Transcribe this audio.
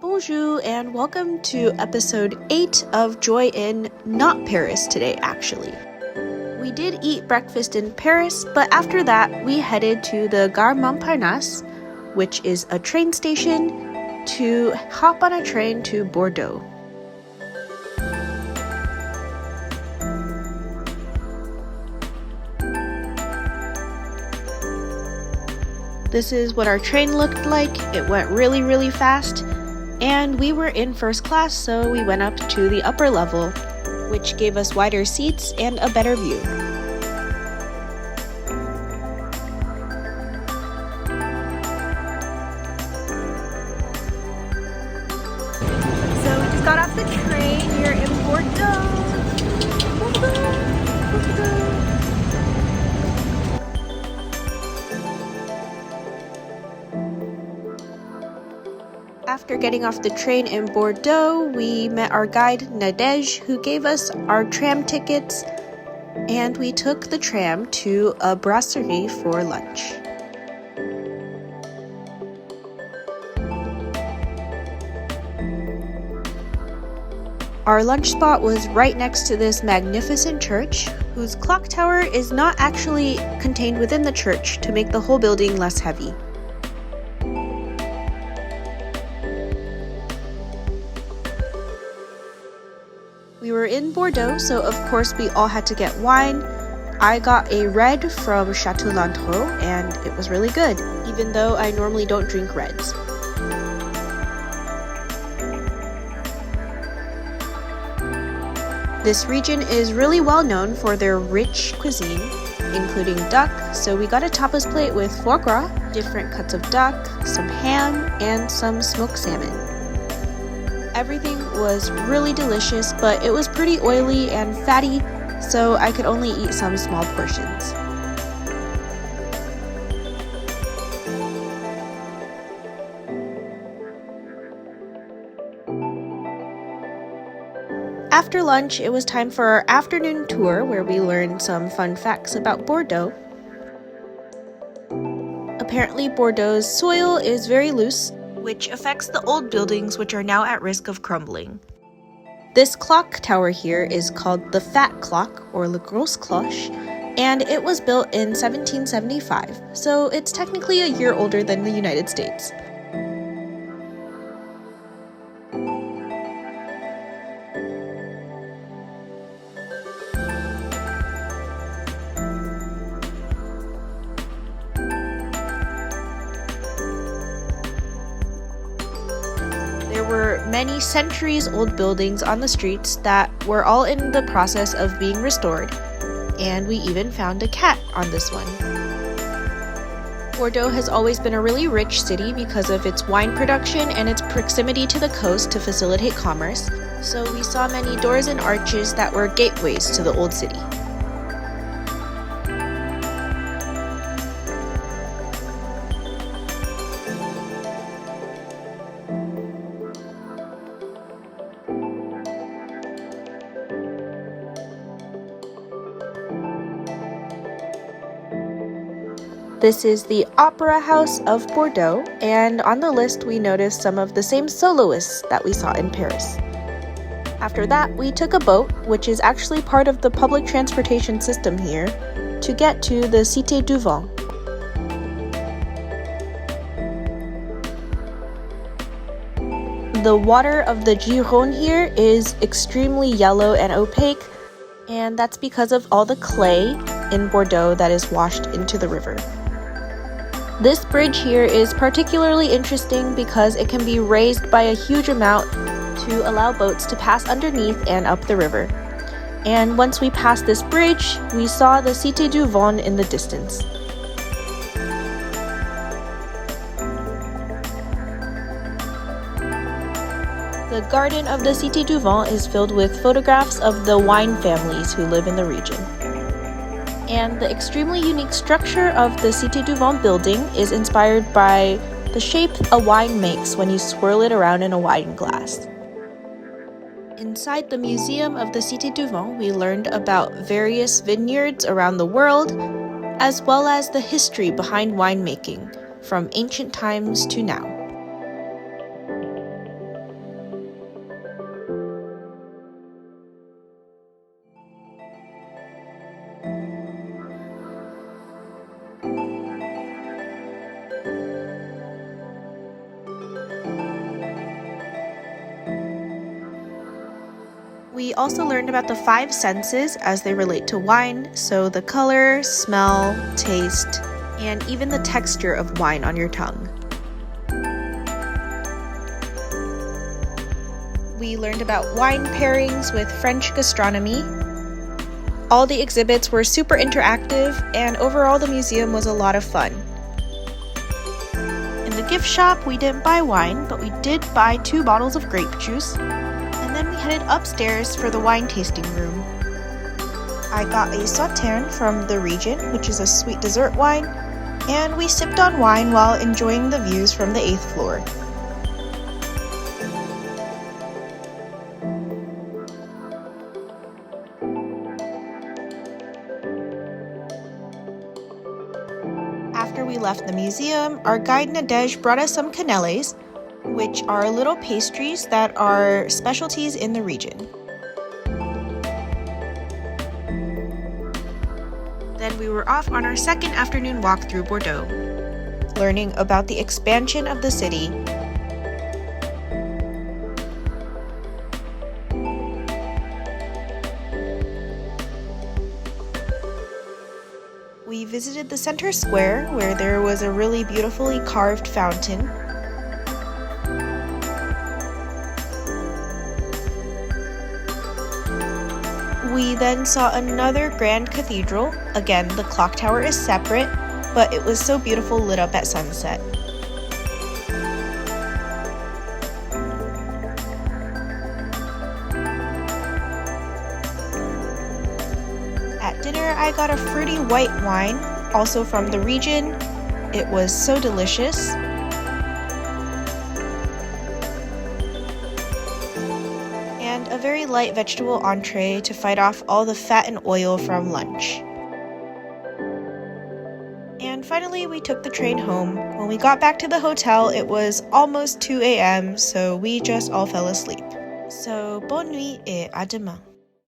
Bonjour and welcome to episode 8 of Joy in not Paris today, actually. We did eat breakfast in Paris, but after that we headed to the Gare Montparnasse, which is a train station, to hop on a train to Bordeaux. This is what our train looked like. It went really fast. And we were in first class, so we went up to the upper level, which gave us wider seats and a better view. So we just got off the train here in Bordeaux. After getting off the train in Bordeaux, we met our guide Nadej, who gave us our tram tickets, and we took the tram to a brasserie for lunch. Our lunch spot was right next to this magnificent church, whose clock tower is not actually contained within the church to make the whole building less heavy. We were in Bordeaux, so of course we all had to get wine. I got a red from Chateau Landreau, and it was really good, even though I normally don't drink reds. This region is really well known for their rich cuisine, including duck, so we got a tapas plate with foie gras, different cuts of duck, some ham, and some smoked salmon. Everything was really delicious, but it was pretty oily and fatty, so I could only eat some small portions. After lunch, it was time for our afternoon tour where we learned some fun facts about Bordeaux. Apparently, Bordeaux's soil is very loose, which affects the old buildings which are now at risk of crumbling. This clock tower here is called the Fat Clock, or Le Grosse Cloche, and it was built in 1775, so it's technically a year older than the United States. There were many centuries-old buildings on the streets that were all in the process of being restored, and we even found a cat on this one. Bordeaux has always been a really rich city because of its wine production and its proximity to the coast to facilitate commerce, so we saw many doors and arches that were gateways to the old city. This is the Opera House of Bordeaux, and on the list we noticed some of the same soloists that we saw in Paris. After that, we took a boat, which is actually part of the public transportation system here, to get to the Cité du Vent. The water of the Gironde here is extremely yellow and opaque, and that's because of all the clay in Bordeaux that is washed into the river. This bridge here is particularly interesting because it can be raised by a huge amount to allow boats to pass underneath and up the river. And once we passed this bridge, we saw the Cité du Vent in the distance. The garden of the Cité du Vent is filled with photographs of the wine families who live in the region. And the extremely unique structure of the Cité du Vent building is inspired by the shape a wine makes when you swirl it around in a wine glass. Inside the museum of the Cité du Vent, we learned about various vineyards around the world, as well as the history behind winemaking, from ancient times to now. We also learned about the 5 senses as they relate to wine, so the color, smell, taste, and even the texture of wine on your tongue. We learned about wine pairings with French gastronomy. All the exhibits were super interactive, and overall the museum was a lot of fun. In the gift shop, we didn't buy wine, but we did buy 2 bottles of grape juice, and then we headed upstairs for the wine tasting room. I got a sauterne from the region, which is a sweet dessert wine, and we sipped on wine while enjoying the views from the 8th floor. After we left the museum, our guide Nadej brought us some canelles, which are little pastries that are specialties in the region. Then we were off on our second afternoon walk through Bordeaux, learning about the expansion of the city, we visited the center square where there was a really beautifully carved fountain. We then saw another grand cathedral. Again, the clock tower is separate, but it was so beautiful lit up at sunset. At dinner, I got a fruity white wine, also from the region. It was so delicious. And a very light vegetable entree to fight off all the fat and oil from lunch. And finally, we took the train home. When we got back to the hotel, it was almost 2 a.m., so we just all fell asleep. So, bonne nuit et à demain.